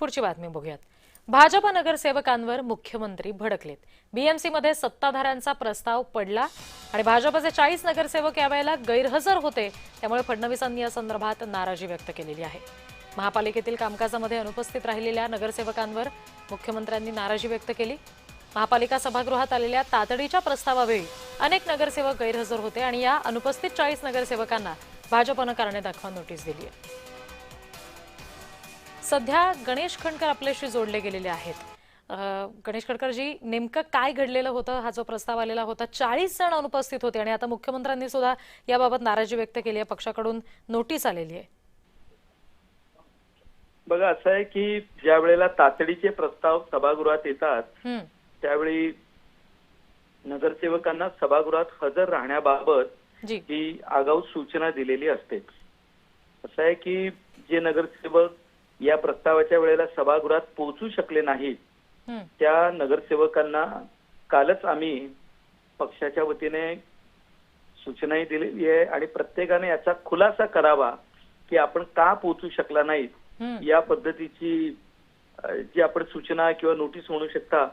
पुढची बातमी बघूयात। भाजप नगरसेवकांवर मुख्यमंत्री भडकलेत। बीएमसी मध्ये सत्ताधाऱ्यांचा प्रस्ताव पडला आणि भाजपचे 40 नगरसेवक यावेळेला गैरहजर होते, त्यामुळे फडणवीसांनी या संदर्भात नाराजी व्यक्त केलेली आहे। महापालिकेतील कामकाजामध्ये अनुपस्थित राहिलेल्या नगरसेवकांवर मुख्यमंत्र्यांनी नाराजी व्यक्त केली। महापालिका सभागृहात आलेल्या तातडीच्या प्रस्तावावेळी अनेक नगरसेवक गैरहजर होते आणि या अनुपस्थित 40 नगरसेवकांना भाजपने कारणे दाखवा नोटीस दिली आहे। सध्या गणेश खंडकर आपल्याशी जोडले गेलेले आहेत। गणेश खंडकर जी, नेमकं काय घडलेलं होतं? हा जो प्रस्ताव आलेला होता, 40 जण अनुपस्थित होते आणि आता मुख्यमंत्र्यांनी सुद्धा याबाबत नाराजी व्यक्त केली आहे, पक्षाकडून नोटीस आलेली आहे। बघा, असं आहे की ज्या वेळेला तातडीचे प्रस्ताव सभागृहात येतात त्यावेळी नगरसेवकांना सभागृहात हजर राहण्याबाबत ही आगाऊ सूचना दिलेली असते। असं आहे की जे नगरसेवक या प्रस्तावाच्या वेळेला सभागृहात पोहोचू शकले नाहीत, त्या नगरसेवकांना कालच आम्ही पक्षाच्या वतीने सूचनाही दिलेली आहे आणि प्रत्येकाने याचा खुलासा करावा की आपण का पोहोचू शकला नाहीत। या पद्धतीची जी आपण सूचना किंवा नोटीस म्हणू शकता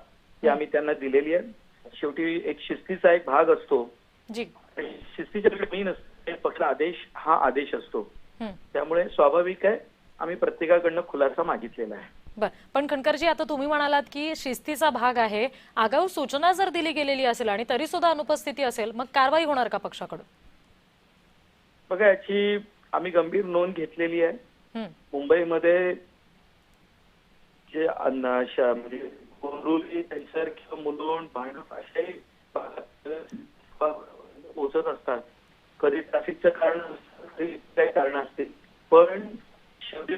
ती आम्ही त्यांना दिलेली आहे। शेवटी एक शिस्तीचा एक भाग असतो, शिस्तीच्या मी नसते, पक्ष आदेश हा आदेश असतो, त्यामुळे स्वाभाविक आहे आम्ही प्रत्येकाकडनं खुलासा मागितलेला आहे। बर, पण खंडकरजी, आता तुम्ही म्हणालात की शिस्तीचा भाग आहे, आगाऊ सूचना जर दिली गेलेली असेल आणि तरी सुद्धा अनुपस्थिती असेल, मग कारवाई होणार का पक्षाकडून? बघा, याची आम्ही गंभीर नोंद घेतलेली आहे। मुंबईमध्ये जे म्हणजे गोंरुली, दहिसर किंवा मुलुंड, भांडूप असे पोहोचत असतात। कधी ट्रॅफिकचं कारण असतं, कधी काही कारण असते, पण शेवटी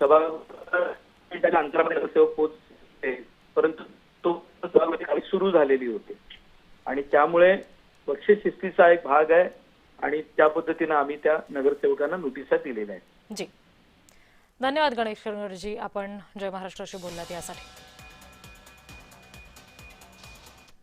सभागृहाच्या अंतरामध्ये सेवक पोहोचते, परंतु तो सभागृहाची सुरू झालेली होती आणि त्यामुळे पक्ष शिस्तीचा एक भाग आहे आणि त्या पद्धतीने आम्ही त्या नगरसेवकांना नोटिसा दिलेल्या आहेत। जी, धन्यवाद गणेश खंडकरजी, आपण जय महाराष्ट्राशी बोललात यासाठी।